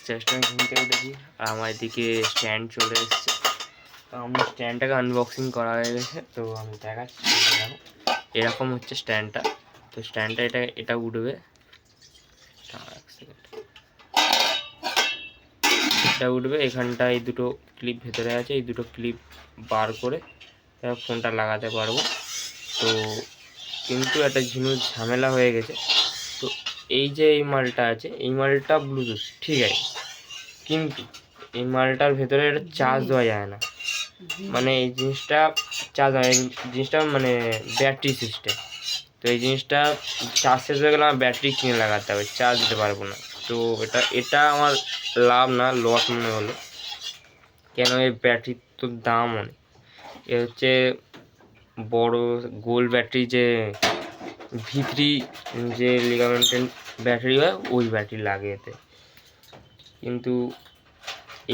চেষ্টা কিনতে উঠেছি আর আমার এদিকে স্ট্যান্ড চলে এসছে। তো আমি স্ট্যান্ডটাকে আনবক্সিং করা হয়ে গেছে, তো আমি দেখাচ্ছি। এরকম হচ্ছে স্ট্যান্ডটা। তো স্ট্যান্ডটা এটা উঠবে, এটা উঠবে। এখানটায় দুটো ক্লিপ ভেতরে আছে, এই দুটো ক্লিপ বার করে ফোনটা লাগাতে পারবো। তো কিন্তু একটা ঝিনুক ঝামেলা হয়ে গেছে। তো এই যে এই মালটা আছে, এই মালটা ব্লুটুথ ঠিক আছে, কিন্তু এই মালটার ভেতরে এটা চার্জ দেওয়া যায় না। মানে এই জিনিসটা চার্জ হয়, জিনিসটা মানে ব্যাটারি সিস্টেম। তো এই জিনিসটা চার্জ শেষ হয়ে গেলে আমার ব্যাটারি কিনে লাগাতে হবে, চার্জ দিতে পারবো না। তো এটা আমার লাভ না, লস মনে হলো। কেন, এই ব্যাটারির তো দাম অনেক। এ হচ্ছে বড় গোল ব্যাটারি, যে V3 যে লিগামেন্টের ব্যাটারি হয়, ওই ব্যাটারি লাগে এতে। কিন্তু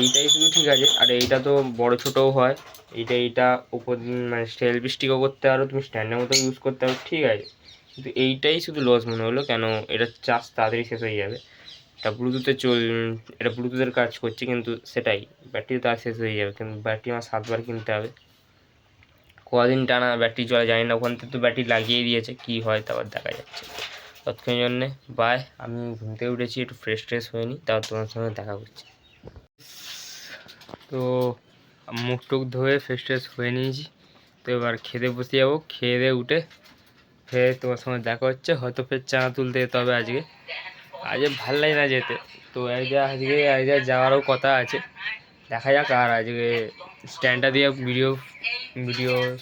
এইটাই শুধু ঠিক আছে, আর এইটা তো বড় ছোটোও হয়। এইটা উপর মানে সেলফ স্টিকও করতে পারো, তুমি স্ট্যান্ডের মতো ইউজ করতে পারো, ঠিক আছে। কিন্তু এইটাই শুধু লস মনে হলো, কেন এটা চার্জ তাড়াতাড়ি শেষ হয়ে যাবে। এটা ব্লুটুথের কাজ করছে, কিন্তু সেটাই ব্যাটারি তার শেষ হয়ে যাবে। কিন্তু ব্যাটারি আমার 7বার কিনতে হবে। কদিন টানা ব্যাটারি চলে, জানি না। ওখান থেকে তো ব্যাটারি লাগিয়ে দিয়েছে, কি হয় তারপর দেখা যাচ্ছে। ততক্ষণের জন্যে বাই। আমি ঘুম থেকে উঠেছি, একটু ফ্রেশ হয়ে নিই, তারপর তোমার সঙ্গে দেখা করছি। তো মুখ টুক ধুয়ে ফ্রেশ হয়ে নিয়েছি। তো এবার খেতে বসে যাবো। খেয়ে দিয়ে উঠে ফের তোমার সঙ্গে দেখা হচ্ছে। হয়তো ফের চানা তুলতে যেতে হবে আজকে ভাল লাগে না যেতে। তো আজকে যাওয়ারও কথা আছে, দেখা যাক। আর আজকে স্ট্যান্ডটা দিয়ে ভিডিও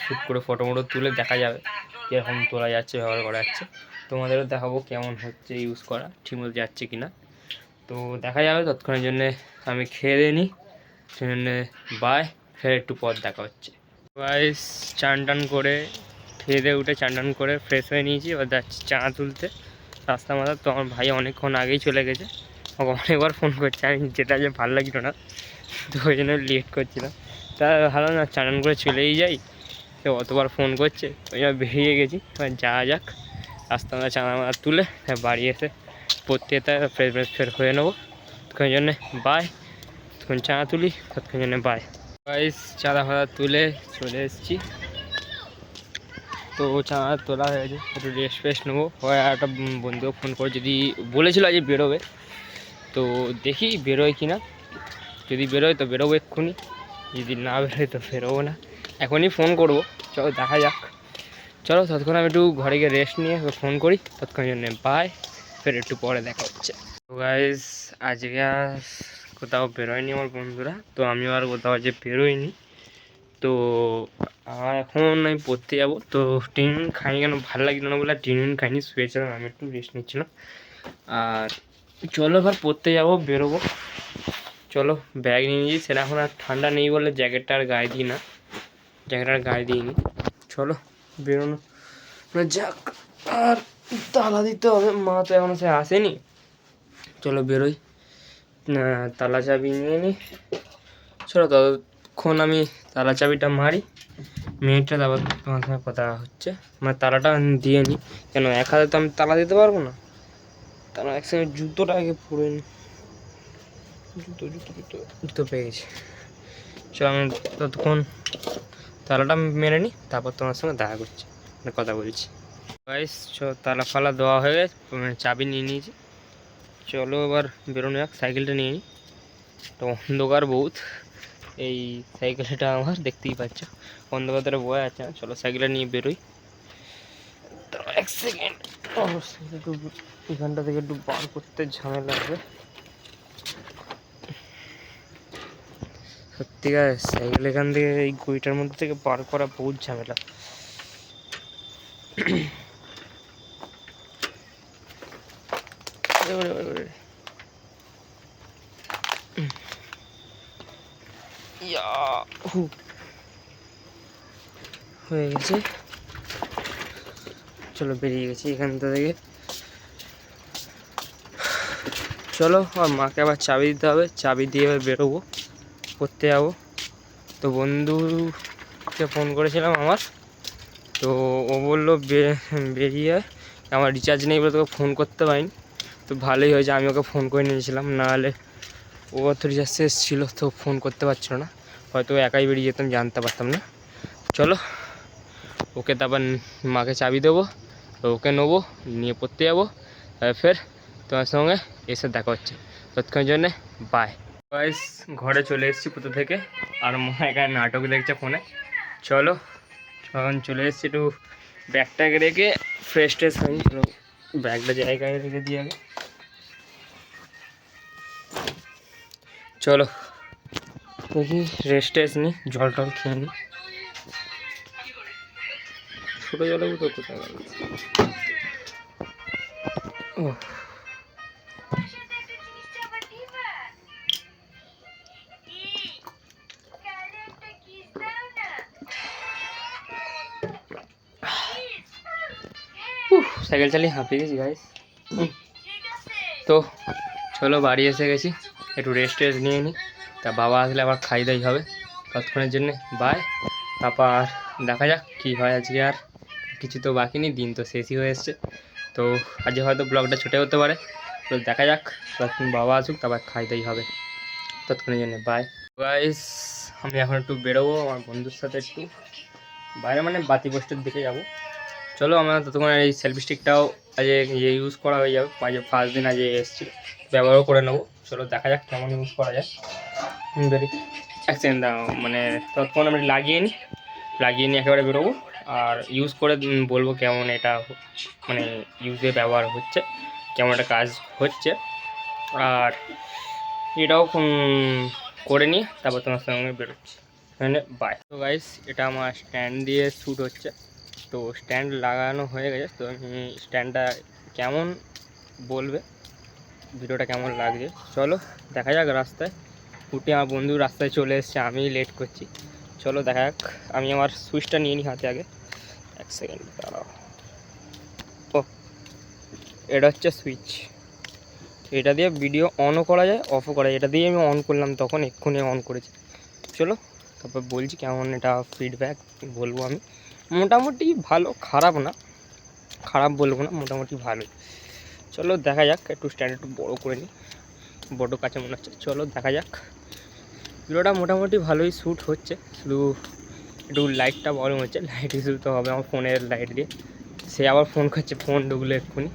শ্যুট করে ফটো তুলে দেখা যাবে কীরকম তোলা যাচ্ছে, ব্যবহার করা যাচ্ছে। তোমাদেরও দেখাবো কেমন হচ্ছে ইউজ করা, ঠিকমতো যাচ্ছে কি না। তো দেখা যাবে। তৎক্ষণের জন্যে আমি খেয়ে দিয়ে নিই, সেই জন্যে বাই। ফের একটু পর দেখা হচ্ছে। গাইস চান টান করে খেয়ে দিয়ে উঠে চান টান করে ফ্রেশ হয়ে নিয়েছি। এবার যাচ্ছি চানা তুলতে রাস্তা মাথা। তো আমার ভাই অনেকক্ষণ আগেই চলে গেছে, আমাকে অনেকবার ফোন করছে, আমি যেটা যে ভালো লাগছিল না, তো ওই জন্য লেট করছিলাম। তা ভালো না, চান টান করে চলেই যাই, সে অতবার ফোন করছে, ওই জন্য বেরিয়ে গেছি। এবার যাওয়া যাক, রাস্তা মাথা চানা মাথা তুলে বাড়ি এসে পড়তে যেতে ফ্রেশ হয়ে নেবো। তখন জন্যে বাই। তখন চানা তুলি, তখন জন্যে বাই। গাইস চাঁদা ফাদা তুলে চলে এসেছি। তো চাঁদা তোলা হয়ে গেছে, একটু রেস্ট নেবো। হয় আর একটা বন্ধুকে ফোন করে, যদি বলেছিল আজ বেরোবে, তো দেখি বেরোয় কি না। যদি বেরোয় তো বেরোবো এক্ষুনি, যদি না বেরোয় তো বেরোবো না। এখনই ফোন করবো, চলো দেখা যাক। চলো ততক্ষণ আমি একটু ঘরে গিয়ে রেস্ট নিয়ে ফোন করি। ততক্ষণের জন্য বাই, ফের একটু পরে দেখা হচ্ছে। তো গাইস আজকে আর কোথাও বেরোয়নি আমার বন্ধুরা, তো আমিও আর কোথাও আজকে বেরোয়নি। তো এখন আমি পড়তে যাবো। তো টিন খাইনি, কেন ভালো লাগছিল না বলে টিন খাইনি, শুয়েছিলাম। আমি একটু রেস্ট নিচ্ছিলাম। আর চলো এবার পড়তে যাবো, বেরোবো। চলো ব্যাগ নিয়ে নিয়েছি, সেটা এখন আর ঠান্ডা নেই বলে জ্যাকেটটা আর গায়ে দিই না, জ্যাকেট আর গায়ে দিইনি। চলো বেরোনো যাক। আর তালা দিতে হবে, মা তো এখনো সে আসেনি। চলো বেরোই, তালা চাবি নিয়ে নিই। চলো ততক্ষণ আমি তালা চাবিটা মারি, মিনিটটা তারপর তোমার সঙ্গে কথা হচ্ছে। মানে তালাটা দিয়ে নিই, কেন এক হাতে তো আমি তালা দিতে পারবো না। তারা একসঙ্গে জুতোটা আগে পরে নিই। জুতো পেয়ে গেছি। চলো আমি ততক্ষণ তালাটা মেরে নিই, তারপর তোমার সঙ্গে দেখা করছি, কথা বলছি। গাইস তালা ফালা দেওয়া হয়ে গেছে, চাবি নিয়ে নিয়েছি। চলো এবার বেরোনো যাক, সাইকেলটা নিয়ে নিই। তো অন্ধকার বহুত, এই সাইকেলটা আমার দেখতেই পাচ্ছ অন্ধকারে বয়ে আছে। চলো সাইকেলটা নিয়ে বেরোই। তো এক সেকেন্ড, একটু এখানটা থেকে একটু বার করতে ঝামেলা লাগবে। সত্যিকার সাইকেল এখান থেকে এই গুইটার মধ্যে থেকে বার করা বহুত ঝামেলা। হয়ে গেছে, চলো বেরিয়ে গেছি এখানটা থেকে। চলো আর মাকে আবার চাবি দিতে হবে, চাবি দিয়ে এবার বেরোবো, পড়তে যাবো। তো বন্ধুকে ফোন করেছিলাম আমার, তো ও বললো বেরিয়ে, আমার রিচার্জ নেই বলে তোকে ফোন করতে পারিনি। তো ভালোই হয়েছে আমি ওকে ফোন করে নিয়েছিলাম, নাহলে ও তো রিচার্জ শেষ ছিল, তো ফোন করতে পারছিল না, হয়তো একাই বেরিয়ে যেতাম, জানতে পারতাম না। চলো ওকে তারপর মাকে চাবি দেবো, তো ওকে নেবো, নিয়ে পড়তে যাবো, ফের তোমার সঙ্গে এসে দেখা হচ্ছে। ততক্ষণের জন্যে বাই। গাইস ঘরে চলে এসেছি কোথা থেকে, আর মা এখানে নাটক দেখছে ফোনে। চলো এখন চলে এসেছি, একটু ব্যাগটাকে রেখে ফ্রেশ ট্রেশ হয়নি, ব্যাগটা জায়গায় রেখে দিয়ে আগে। চলো দেখি রেস্ট টেস্ট নিই, জল টল খেয়ে নিই। ছোটো জলে তো কোথায় গেল? ও সাইকেল চালিয়ে হাঁপিয়ে গেছি গাইস। তো চলো বাড়ি এসে গেছি, একটু রেস্ট টেস্ট নিয়ে নিই, তা বাবা আসলে আবার খাই দাই হবে। ততক্ষণের জন্যে বাই। তারপর দেখা যাক কী হয় আজকে। আর কিছু তো বাকি নেই, দিন তো শেষই হয়ে এসছে, তো আজকে হয়তো ব্লগটা ছোটো হতে পারে, তো দেখা যাক। ততক্ষণ বাবা আসুক, তারপর খাই দাই হবে। ততক্ষণের জন্য বাই গাইস। আমি এখন একটু বেরোবো আমার বন্ধুর সাথে, একটু বাইরে মানে বাতি পোস্টের দিকে যাব। চলো আমরা ততক্ষণ এই সেলফি স্টিকটাও আজ ইউজ করা হয়ে যাবে, ফার্স্ট দিন আজ এসেছি, ব্যবহারও করে নেবো। চলো দেখা যাক কেমন ইউজ করা যায়। বেরি এক সেকেন্ড মানে ততক্ষণ আমি লাগিয়ে নিই একেবারে বেরোবো, আর ইউজ করে বলবো কেমন এটা মানে ইউজে ব্যবহার হচ্ছে, কেমন একটা কাজ হচ্ছে। আর এটাও করে নিয়ে তারপর তোমার সঙ্গে বেরোচ্ছি, মানে বাই। তো গাইস এটা আমার স্ট্যান্ড দিয়ে শ্যুট হচ্ছে, তো স্ট্যান্ড লাগানো হয়ে গেছে, তো আমি স্ট্যান্ডটা কেমন বলবে, ভিডিওটা কেমন লাগছে চলো দেখা যাক। রাস্তায় উঠে আমার বন্ধু রাস্তায় চলে এসছে, আমি লেট করছি। চলো দেখা যাক, আমি আমার সুইচটা নিয়ে নিই হাতে আগে, এক সেকেন্ড দাঁড়াও। ও এটা হচ্ছে সুইচ, এটা দিয়ে ভিডিও অনও করা যায় অফও করা যায়, এটা দিয়ে আমি অন করলাম তখন, এক্ষুনি অন করেছি। চলো তারপর বলছি কেমন এটা ফিডব্যাক বলবো আমি। মোটামুটি ভালো, খারাপ না, খারাপ বলবো না, মোটামুটি ভালোই। চলো দেখা যাক, একটু স্ট্যান্ড একটু বড়ো করে নিই, বড়ো কাছে মনে হচ্ছে। চলো দেখা যাক, ভিডিওটা মোটামুটি ভালোই শ্যুট হচ্ছে, শুধু একটু লাইটটা প্রবলেম হচ্ছে, লাইট ইস্যু তো হবে আমার ফোনের লাইট দিয়ে। সে আবার ফোন করছে, ফোন ঢুকলো এক্ষুনি,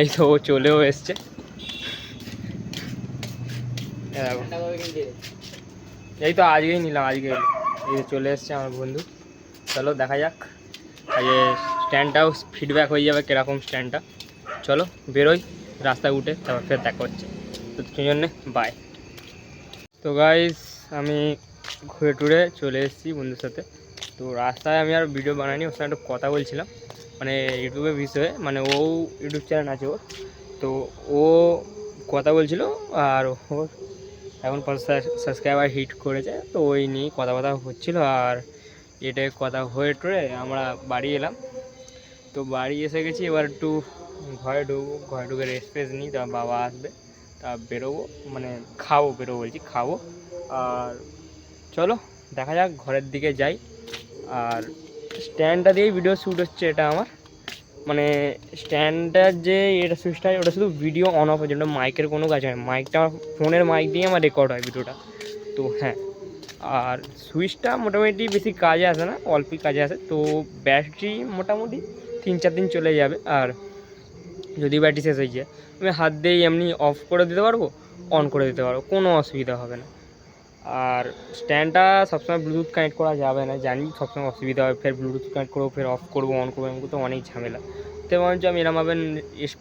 এই তো ও চলেও এসছে। এই তো আজকেই নিলাম, আজকে এই চলে এসছে আমার বন্ধু। চলো দেখা যাক, আজকে স্ট্যান্ডটাও ফিডব্যাক হয়ে যাবে কীরকম স্ট্যান্ডটা। চলো বেরোই, রাস্তায় উঠে তারপর ফের দেখা হচ্ছে, তো সেই জন্যে বাই। তো গাইস আমি ঘুরে টুরে চলে এসেছি বন্ধুর সাথে, তো রাস্তায় আমি আর ভিডিও বানাইনি, ওর সাথে একটু কথা বলছিলাম মানে ইউটিউবের বিষয়ে, মানে ও ইউটিউব চ্যানেল আছে ওর, তো ও কথা বলছিল, আর ওর এখন 50 সাবস্ক্রাইবার হিট করেছে, তো ওই নিয়ে কথা হচ্ছিলো। আর এটা কথা হয়ে টরে আমরা বাড়ি এলাম, তো বাড়ি এসে গেছি, এবার একটু ঘরে ঢুকবো, ঘরে ঢুকে রেস্ট ফেস্ট নিই, তা বাবা আসবে, তা বেরোবো, মানে বেরোবো বলছি খাবো। আর চলো দেখা যাক ঘরের দিকে যাই। আর স্ট্যান্ডটা দিয়েই ভিডিও শ্যুট হচ্ছে এটা আমার, মানে স্ট্যান্ডটার যে এটা সুইচটা ওটা শুধু ভিডিও অন অফ হচ্ছে, ওটা মাইকের কোনো কাজ হয় না, মাইকটা আমার ফোনের মাইক দিয়ে আমার রেকর্ড হয় ভিডিওটা, তো হ্যাঁ। আর সুইচটা মোটামুটি বেশি কাজে আসে না, অল্পই কাজে আসে, তো ব্যাটারি মোটামুটি 3-4 দিন চলে যাবে। আর যদি ব্যাটারি শেষ হয়ে যায় আমি হাত দিয়েই এমনি অফ করে দিতে পারবো, অন করে দিতে পারবো, কোনো অসুবিধা হবে না। আর স্ট্যান্ডটা সবসময় ব্লুটুথ কানেক্ট করা যাবে না, জানি সবসময় অসুবিধা হয়, ফের ব্লুটুথ কানেক্ট করবো, ফের অফ করবো, অন করবো, এমন তো অনেক ঝামেলা। তো ভাবছি আমি এরমভাবে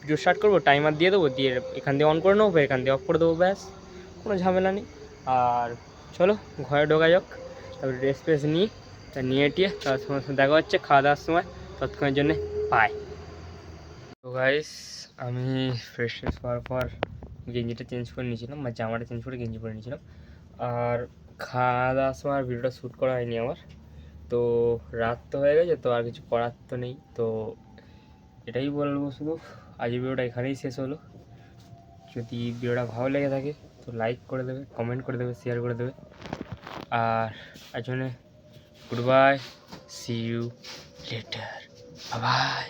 ভিডিও স্টার্ট করবো, টাইমার দিয়ে দেবো, দিয়ে এখান দিয়ে অন করে নেবো, ফের এখান দিয়ে অফ করে দেবো, ব্যাস কোনো ঝামেলা নেই। আর চলো ঘরে ঢোকা যাক, তারপরে ড্রেস ফ্রেস নিই, তা নিয়ে টিয়ে তার সময় দেখা হচ্ছে খাওয়া দাওয়ার সময়, ততক্ষণের জন্যে পাই। তো গাইস আমি ফ্রেশ ফ্রেশ হওয়ার পর গেঞ্জিটা চেঞ্জ করে নিয়েছিলাম, বা জামাটা চেঞ্জ করে গেঞ্জি পরে নিয়েছিলাম। আর খাওয়া দাওয়ার সময় ভিডিওটা শ্যুট করা হয়নি আমার, তো রাত তো হয়ে গেছে, তো আর কিছু করার তো নেই, তো এটাই বলবো শুধু আজ ভিডিওটা এখানেই শেষ হলো। যদি ভিডিওটা ভালো লেগে থাকে তো লাইক করে দেবে, কমেন্ট করে দেবে, শেয়ার করে দেবে। আর আজ জন্যে good bye, see you later, by.